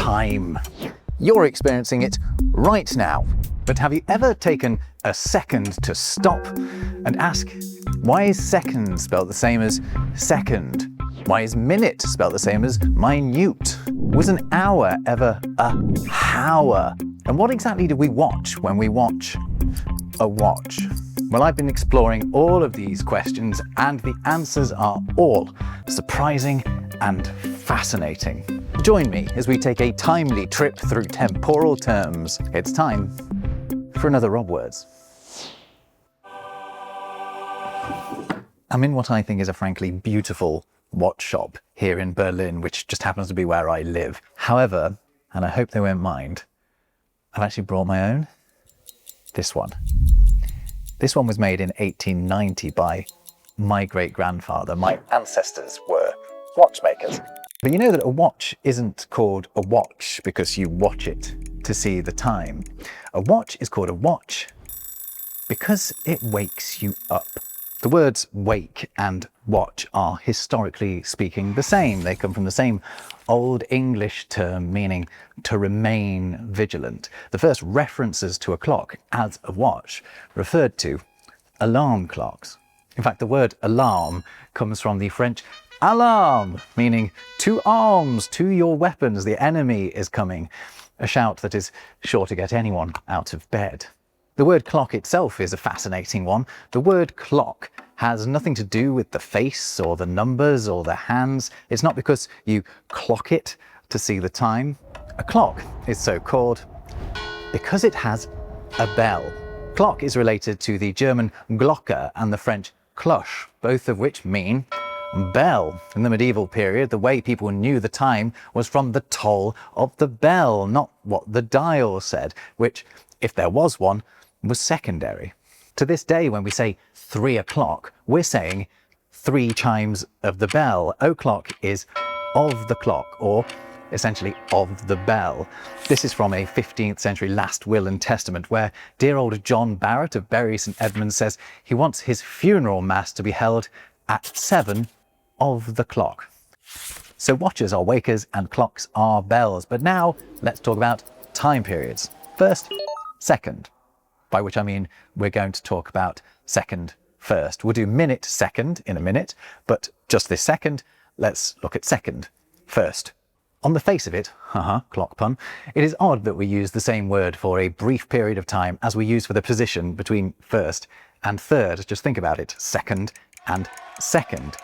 time. You're experiencing it right now. But have you ever taken a second to stop and ask, why is second spelled the same as second? Why is minute spelled the same as minute? Was an hour ever a hour? And what exactly do we watch when we watch a watch? Well, I've been exploring all of these questions, and the answers are all surprising and fascinating. Join me as we take a timely trip through temporal terms. It's time for another RobWords. I'm in what I think is a frankly beautiful watch shop here in Berlin, which just happens to be where I live. However, and I hope they won't mind, I've actually brought my own. This one. This one was made in 1890 by my great-grandfather. My ancestors were watchmakers. But you know that a watch isn't called a watch because you watch it to see the time. A watch is called a watch because it wakes you up. The words wake and watch are, historically speaking, the same. They come from the same Old English term meaning to remain vigilant. The first references to a clock as a watch referred to alarm clocks. In fact, the word alarm comes from the French alarm, meaning to arms, to your weapons, the enemy is coming. A shout that is sure to get anyone out of bed. The word clock itself is a fascinating one. The word clock has nothing to do with the face or the numbers or the hands. It's not because you clock it to see the time. A clock is so called because it has a bell. Clock is related to the German Glocke and the French cloche, both of which mean bell. In the medieval period, the way people knew the time was from the toll of the bell, not what the dial said, which, if there was one, was secondary. To this day, when we say 3 o'clock, we're saying 3 chimes of the bell. O'clock is of the clock, or essentially of the bell. This is from a 15th century last will and testament where dear old John Barrett of Bury St Edmunds says he wants his funeral mass to be held at 7 of the clock. So watches are wakers and clocks are bells. But now let's talk about time periods. First, second. By which I mean we're going to talk about second first. We'll do minute second in a minute, but just this second, let's look at second first. On the face of it, clock pun, it is odd that we use the same word for a brief period of time as we use for the position between first and third. Just think about it, second and second.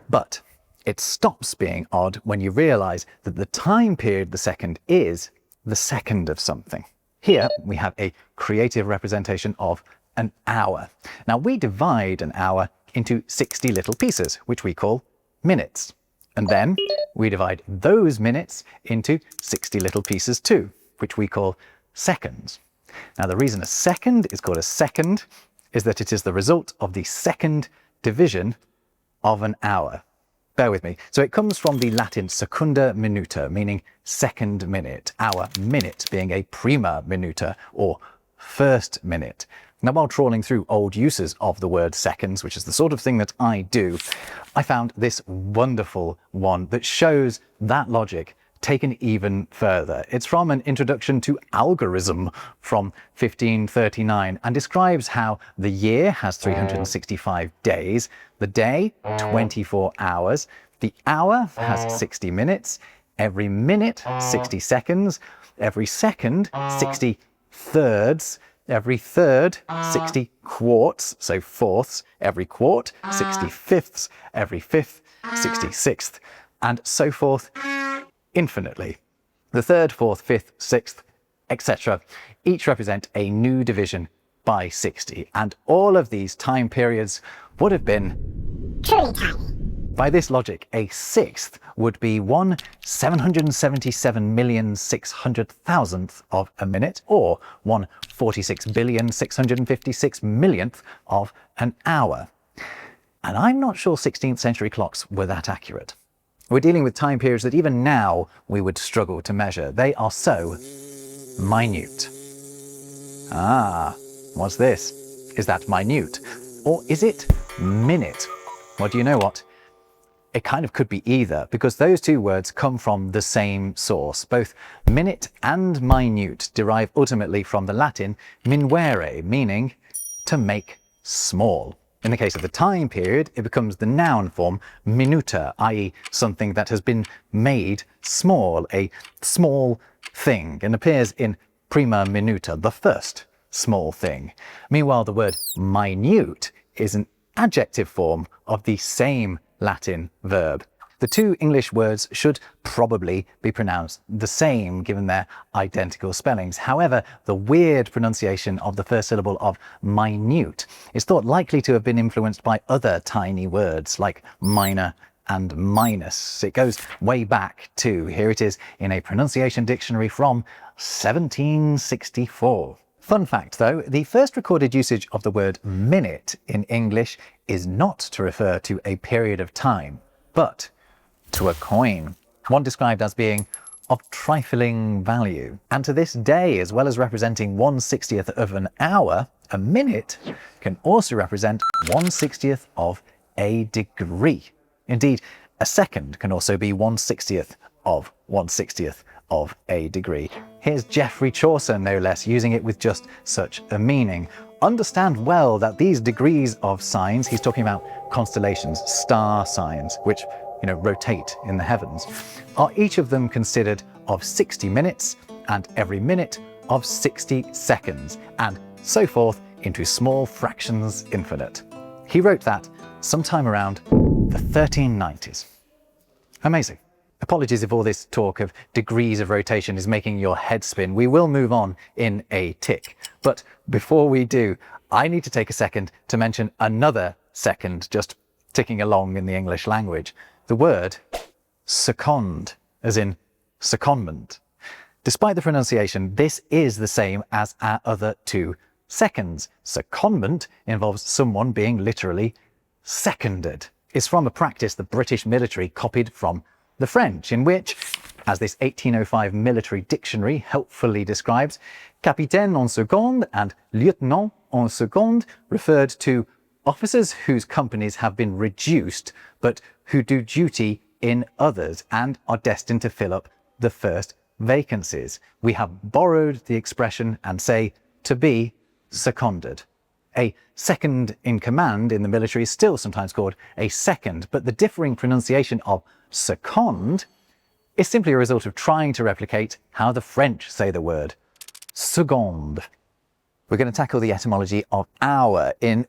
But it stops being odd when you realize that the time period the second is the second of something. Here we have a creative representation of an hour. Now we divide an hour into 60 little pieces, which we call minutes. And then we divide those minutes into 60 little pieces too, which we call seconds. Now the reason a second is called a second is that it is the result of the second division of an hour. Bear with me. So it comes from the Latin secunda minuta, meaning second minute, hour minute being a prima minuta, or first minute. Now, while trawling through old uses of the word seconds, which is the sort of thing that I do, I found this wonderful one that shows that logic taken even further. It's from an introduction to algorithm from 1539 and describes how the year has 365 days, the day 24 hours, the hour has 60 minutes, every minute 60 seconds, every second 60 thirds, every third 60 quarts, so fourths, every quart 60 fifths, every fifth 60 sixths, and so forth infinitely. The third, fourth, fifth, sixth, etc. each represent a new division by 60, and all of these time periods would have been truly tiny. By this logic, a sixth would be 1/777,600,000th of a minute, or 1/46,656,000,000th of an hour. And I'm not sure 16th century clocks were that accurate. We're dealing with time periods that even now we would struggle to measure. They are so minute. What's this? Is that minute? Or is it minute? Well, do you know what? it kind of could be either, because those two words come from the same source. Both minute and minute derive ultimately from the Latin minuere, meaning to make small. In the case of the time period, it becomes the noun form minuta, i.e. something that has been made small, a small thing, and appears in prima minuta, the first small thing. Meanwhile, the word minute is an adjective form of the same Latin verb. The two English words should probably be pronounced the same given their identical spellings. However, the weird pronunciation of the first syllable of minute is thought likely to have been influenced by other tiny words like minor and minus. It goes way back too. Here it is in a pronunciation dictionary from 1764. Fun fact though, the first recorded usage of the word minute in English is not to refer to a period of time, but to a coin, one described as being of trifling value. And to this day, as well as representing 1/60th of an hour, a minute can also represent 1/60th of a degree. Indeed, a second can also be 1/60th of 1/60th of a degree. Here's Geoffrey Chaucer, no less, using it with just such a meaning. Understand well that these degrees of signs, he's talking about constellations, star signs, which rotate in the heavens, are each of them considered of 60 minutes and every minute of 60 seconds, and so forth into small fractions infinite. He wrote that sometime around the 1390s. Amazing. Apologies if all this talk of degrees of rotation is making your head spin. We will move on in a tick. But before we do, I need to take a second to mention another second just ticking along in the English language. The word second, as in secondment. Despite the pronunciation, this is the same as our other two seconds. Secondment involves someone being literally seconded. It's from a practice the British military copied from the French, in which, as this 1805 military dictionary helpfully describes, capitaine en seconde and lieutenant en seconde referred to officers whose companies have been reduced, but who do duty in others and are destined to fill up the first vacancies. We have borrowed the expression and say to be seconded. A second in command in the military is still sometimes called a second, but the differing pronunciation of second is simply a result of trying to replicate how the French say the word seconde. We're going to tackle the etymology of hour in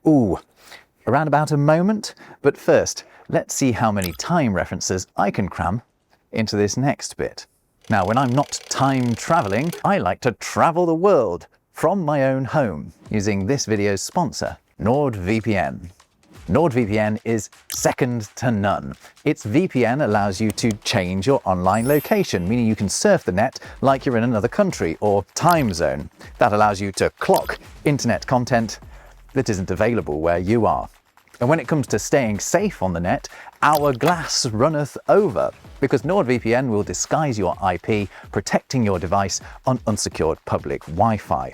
around about a moment, but first, let's see how many time references I can cram into this next bit. Now, when I'm not time traveling, I like to travel the world from my own home using this video's sponsor, NordVPN. NordVPN is second to none. Its VPN allows you to change your online location, meaning you can surf the net like you're in another country or time zone. That allows you to clock internet content that isn't available where you are. And when it comes to staying safe on the net, our glass runneth over, because NordVPN will disguise your IP, protecting your device on unsecured public Wi-Fi.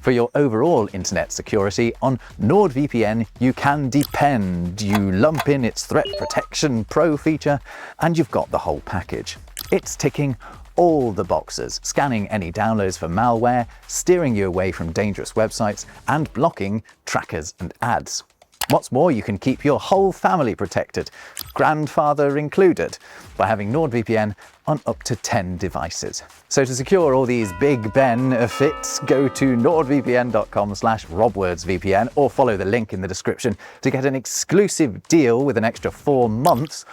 For your overall internet security, on NordVPN you can depend. You lump in its Threat Protection Pro feature and you've got the whole package. It's ticking all the boxes, scanning any downloads for malware, steering you away from dangerous websites, and blocking trackers and ads. What's more, you can keep your whole family protected, grandfather included, by having NordVPN on up to 10 devices. So to secure all these big benefits, go to nordvpn.com/RobWordsVPN or follow the link in the description to get an exclusive deal with an extra 4 months,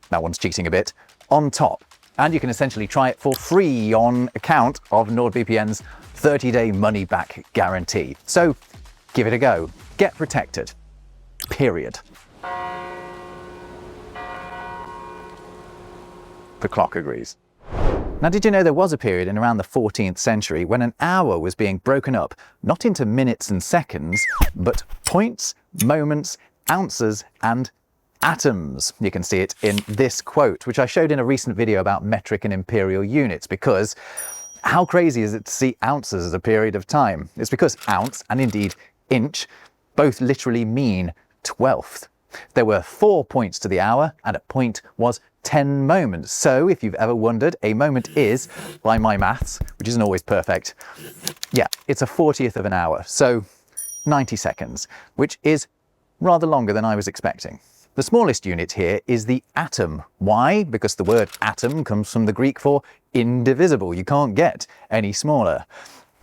that one's cheating a bit, on top. And you can essentially try it for free on account of NordVPN's 30-day money-back guarantee. So give it a go. Get protected. Period. The clock agrees. Now, did you know there was a period in around the 14th century when an hour was being broken up, not into minutes and seconds, but points, moments, ounces, and atoms? You can see it in this quote, which I showed in a recent video about metric and imperial units, because how crazy is it to see ounces as a period of time? It's because ounce, and indeed inch, both literally mean 12th. There were 4 points to the hour, and a point was 10 moments. So if you've ever wondered, a moment is, by my maths, which isn't always perfect, yeah, it's a 40th of an hour. So 90 seconds, which is rather longer than I was expecting. The smallest unit here is the atom. Why? Because the word atom comes from the Greek for indivisible. You can't get any smaller.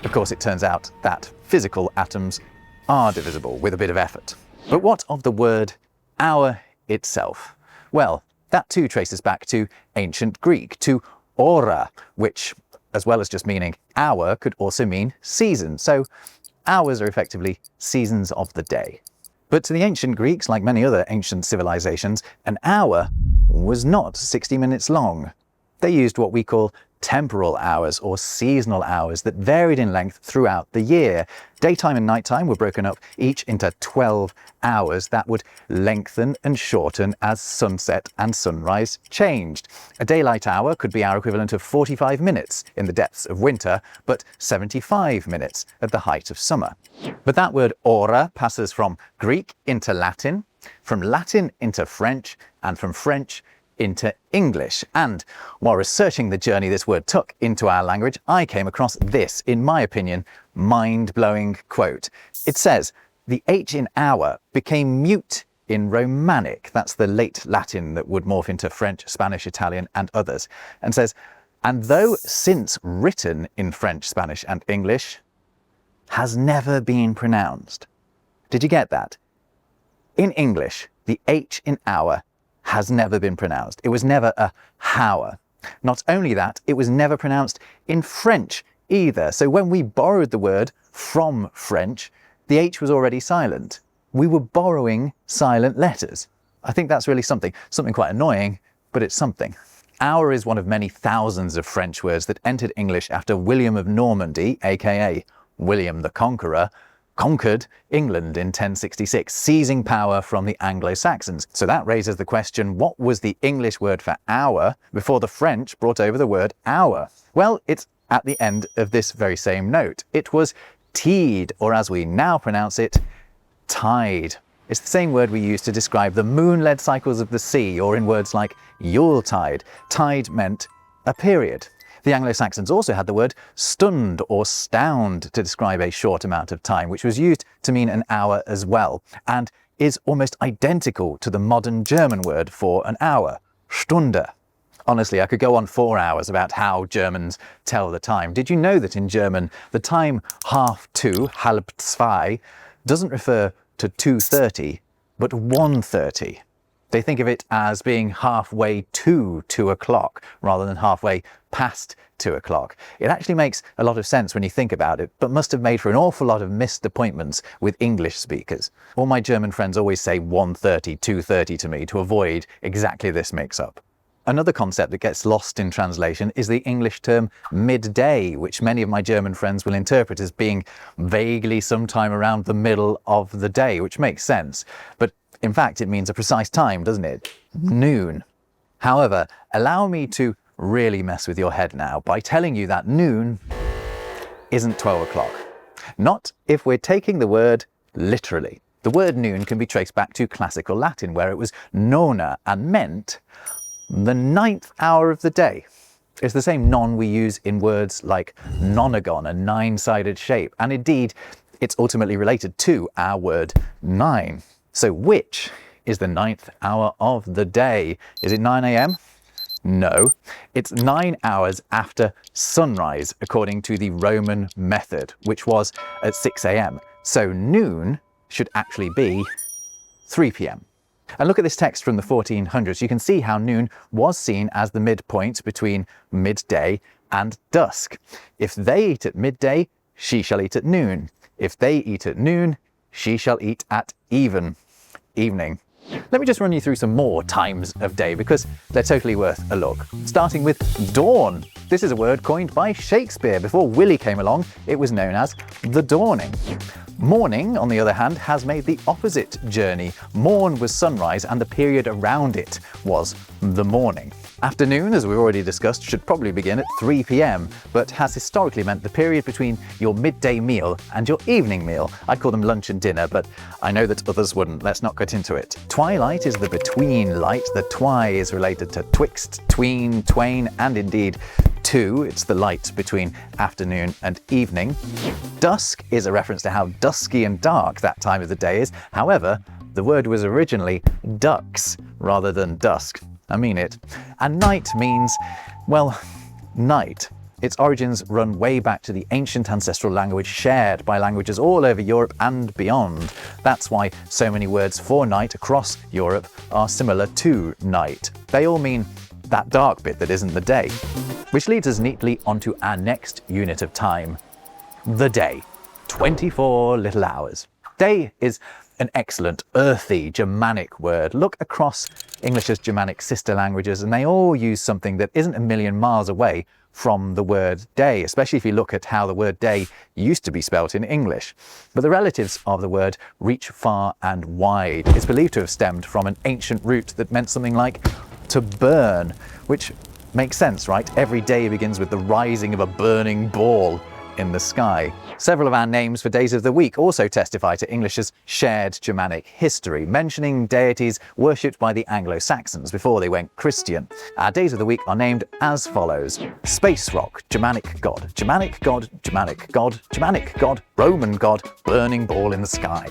Of course, it turns out that physical atoms are divisible with a bit of effort. But what of the word hour itself? Well, that too traces back to ancient Greek, to ora, which, as well as just meaning hour, could also mean season. So hours are effectively seasons of the day. But to the ancient Greeks, like many other ancient civilizations, an hour was not 60 minutes long. They used what we call temporal hours or seasonal hours that varied in length throughout the year. Daytime and nighttime were broken up each into 12 hours that would lengthen and shorten as sunset and sunrise changed. A daylight hour could be our equivalent of 45 minutes in the depths of winter, but 75 minutes at the height of summer. But that word ora passes from Greek into Latin, from Latin into French, and from French into English. And while researching the journey this word took into our language, I came across this, in my opinion, mind-blowing quote. It says, "The H in hour became mute in Romanic." That's the late Latin that would morph into French, Spanish, Italian, and others. And says, "And though since written in French, Spanish, and English, has never been pronounced." Did you get that? In English, the H in hour has never been pronounced. It was never a hour. Not only that, it was never pronounced in French either. So when we borrowed the word from French, the H was already silent. We were borrowing silent letters. I think that's really something quite annoying, but it's something. Hour is one of many thousands of French words that entered English after William of Normandy, aka William the Conqueror, conquered England in 1066, seizing power from the Anglo-Saxons. So that raises the question, what was the English word for hour before the French brought over the word hour? Well, it's at the end of this very same note. It was tide, or as we now pronounce it, tide. It's the same word we use to describe the moon-led cycles of the sea, or in words like Yuletide. Tide meant a period. The Anglo-Saxons also had the word stund or stound to describe a short amount of time, which was used to mean an hour as well, and is almost identical to the modern German word for an hour, Stunde. Honestly, I could go on 4 hours about how Germans tell the time. Did you know that in German, the time 1:30, halb zwei, doesn't refer to 2:30, but 1:30? They think of it as being halfway to 2 o'clock rather than halfway past 2 o'clock. It actually makes a lot of sense when you think about it, but must have made for an awful lot of missed appointments with English speakers. All my German friends always say 1:30, 2:30 to me to avoid exactly this mix-up. Another concept that gets lost in translation is the English term midday, which many of my German friends will interpret as being vaguely sometime around the middle of the day, which makes sense. But in fact, it means a precise time, doesn't it? Noon. However, allow me to really mess with your head now by telling you that noon isn't 12 o'clock. Not if we're taking the word literally. The word noon can be traced back to classical Latin, where it was nona and meant the 9th hour of the day. It's the same non we use in words like nonagon, a 9-sided shape, and indeed, it's ultimately related to our word 9. So which is the 9th hour of the day? Is it 9 a.m? No, it's 9 hours after sunrise, according to the Roman method, which was at 6 a.m. So noon should actually be 3 p.m. And look at this text from the 1400s. You can see how noon was seen as the midpoint between midday and dusk. If they eat at midday, she shall eat at noon. If they eat at noon, she shall eat at evening. Let me just run you through some more times of day because they're totally worth a look. Starting with dawn. This is a word coined by Shakespeare. Before Willie came along, it was known as the dawning. Morning, on the other hand, has made the opposite journey. Morn was sunrise and the period around it was the morning. Afternoon, as we've already discussed, should probably begin at 3 p.m, but has historically meant the period between your midday meal and your evening meal. I'd call them lunch and dinner, but I know that others wouldn't. Let's not get into it. Twilight is the between light. The twi is related to twixt, tween, twain, and indeed two. It's the light between afternoon and evening. Dusk is a reference to how dusky and dark that time of the day is. However, the word was originally ducks rather than dusk. I mean it. And night means, well, night. Its origins run way back to the ancient ancestral language shared by languages all over Europe and beyond. That's why so many words for night across Europe are similar to night. They all mean that dark bit that isn't the day. Which leads us neatly onto our next unit of time, the day. 24 little hours. Day is an excellent, earthy, Germanic word. Look across English's Germanic sister languages and they all use something that isn't a million miles away from the word day, especially if you look at how the word day used to be spelt in English. But the relatives of the word reach far and wide. It's believed to have stemmed from an ancient root that meant something like to burn, which makes sense, right? Every day begins with the rising of a burning ball in the sky. Several of our names for days of the week also testify to English's shared Germanic history, mentioning deities worshipped by the Anglo-Saxons before they went Christian. Our days of the week are named as follows: Space Rock, Germanic God, Germanic God, Germanic God, Germanic God, Roman God, Burning Ball in the Sky.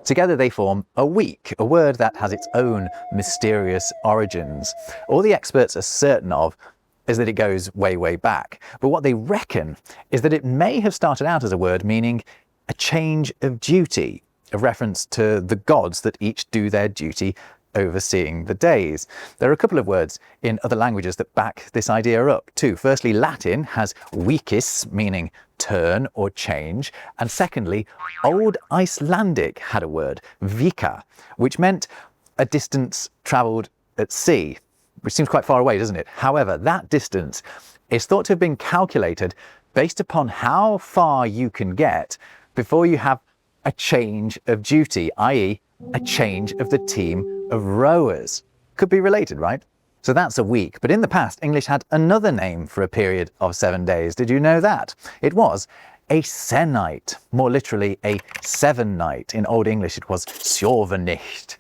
Together they form a week, a word that has its own mysterious origins. All the experts are certain of is that it goes way, way back. But what they reckon is that it may have started out as a word meaning a change of duty, a reference to the gods that each do their duty overseeing the days. There are a couple of words in other languages that back this idea up too. Firstly, Latin has vicis, meaning turn or change. And secondly, Old Icelandic had a word, vika, which meant a distance travelled at sea, which seems quite far away, doesn't it? However, that distance is thought to have been calculated based upon how far you can get before you have a change of duty, i.e. a change of the team of rowers. Could be related, right? So that's a week. But in the past, English had another name for a period of 7 days. Did you know that? It was a sennight, more literally a seven night. In Old English, it was sjorvenicht.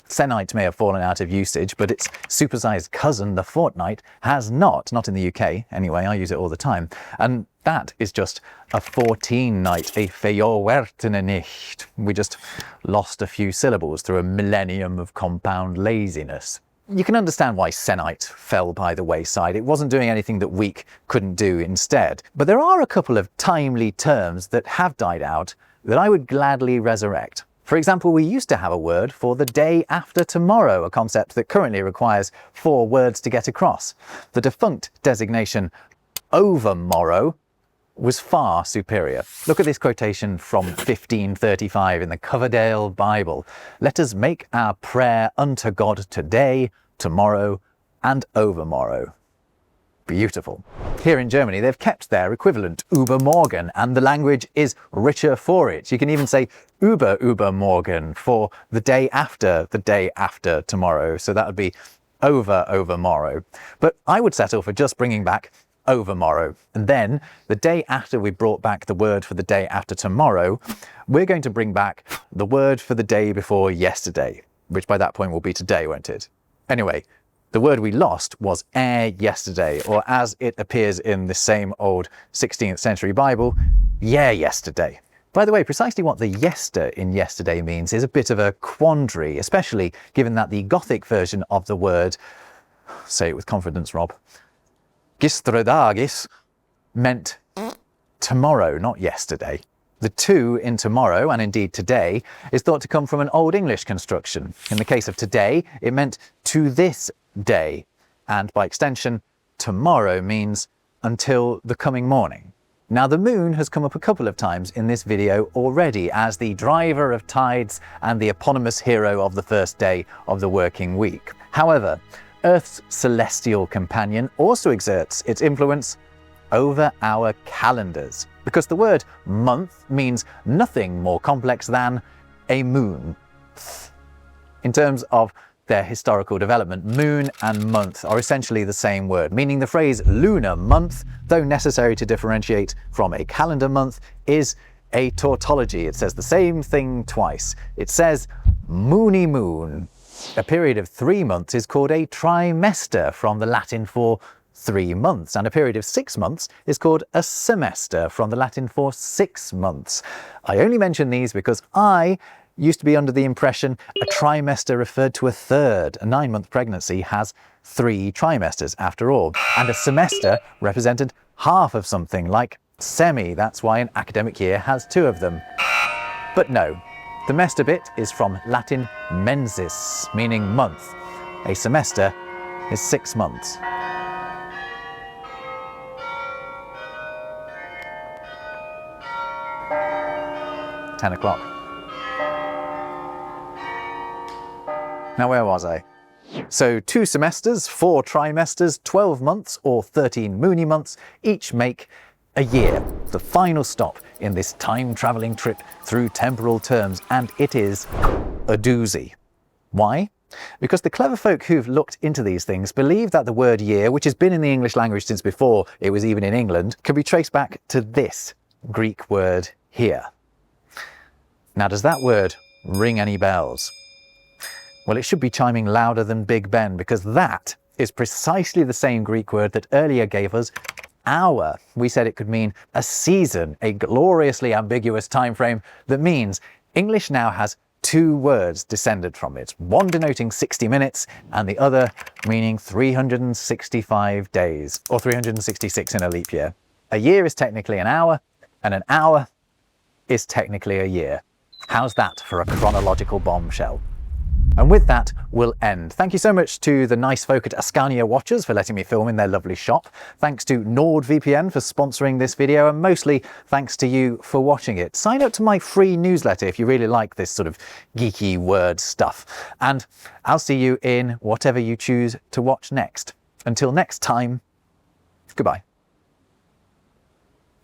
Sennight may have fallen out of usage, but its supersized cousin, the fortnight, has not in the UK. Anyway, I use it all the time. And that is just a 14 night, a fjorwertenenicht. We just lost a few syllables through a millennium of compound laziness. You can understand why sennight fell by the wayside. It wasn't doing anything that week couldn't do instead. But there are a couple of timely terms that have died out that I would gladly resurrect. For example, we used to have a word for the day after tomorrow, a concept that currently requires 4 words to get across. The defunct designation Overmorrow was far superior. Look at this quotation from 1535 in the Coverdale Bible. "Let us make our prayer unto God today, tomorrow, and overmorrow." Beautiful. Here in Germany, they've kept their equivalent Übermorgen, and the language is richer for it. You can even say Übermorgen for the day after tomorrow. So that would be overmorrow. But I would settle for just bringing back overmorrow. And then the day after we brought back the word for the day after tomorrow, we're going to bring back the word for the day before yesterday, which by that point will be today, won't it? Anyway, the word we lost was ereyesterday, or as it appears in the same old 16th century Bible, yesterday. By the way, precisely what the yester in yesterday means is a bit of a quandary, especially given that the Gothic version of the word, say it with confidence, Rob, gistrodagis, meant tomorrow, not yesterday. The to in tomorrow, and indeed today, is thought to come from an Old English construction. In the case of today, it meant to this day, and by extension, tomorrow means until the coming morning. Now, the moon has come up a couple of times in this video already as the driver of tides and the eponymous hero of the first day of the working week. However, Earth's celestial companion also exerts its influence over our calendars, because the word month means nothing more complex than a moon. In terms of their historical development, moon and month are essentially the same word, meaning the phrase lunar month, though necessary to differentiate from a calendar month, is a tautology. It says the same thing twice. It says moony moon. A period of 3 months is called a trimester, from the Latin for 3 months, and a period of 6 months is called a semester, from the Latin for 6 months. I only mention these because I used to be under the impression a trimester referred to a third. A 9-month pregnancy has 3 trimesters after all, and a semester represented half of something, like semi. That's why an academic year has 2 of them. But no, the mester bit is from Latin mensis, meaning month. A semester is 6 months. $10. Now where was I? So 2 semesters, 4 trimesters, 12 months or 13 moony months each make a year. The final stop in this time-travelling trip through temporal terms, and it is a doozy. Why? Because the clever folk who've looked into these things believe that the word year, which has been in the English language since before it was even in England, can be traced back to this Greek word here. Now, does that word ring any bells? Well, it should be chiming louder than Big Ben, because that is precisely the same Greek word that earlier gave us hour. We said it could mean a season, a gloriously ambiguous time frame that means English now has 2 words descended from it, one denoting 60 minutes and the other meaning 365 days, or 366 in a leap year. A year is technically an hour, and an hour is technically a year. How's that for a chronological bombshell? And with that, we'll end. Thank you so much to the nice folk at Ascania Watchers for letting me film in their lovely shop. Thanks to NordVPN for sponsoring this video, and mostly thanks to you for watching it. Sign up to my free newsletter if you really like this sort of geeky word stuff. And I'll see you in whatever you choose to watch next. Until next time, goodbye.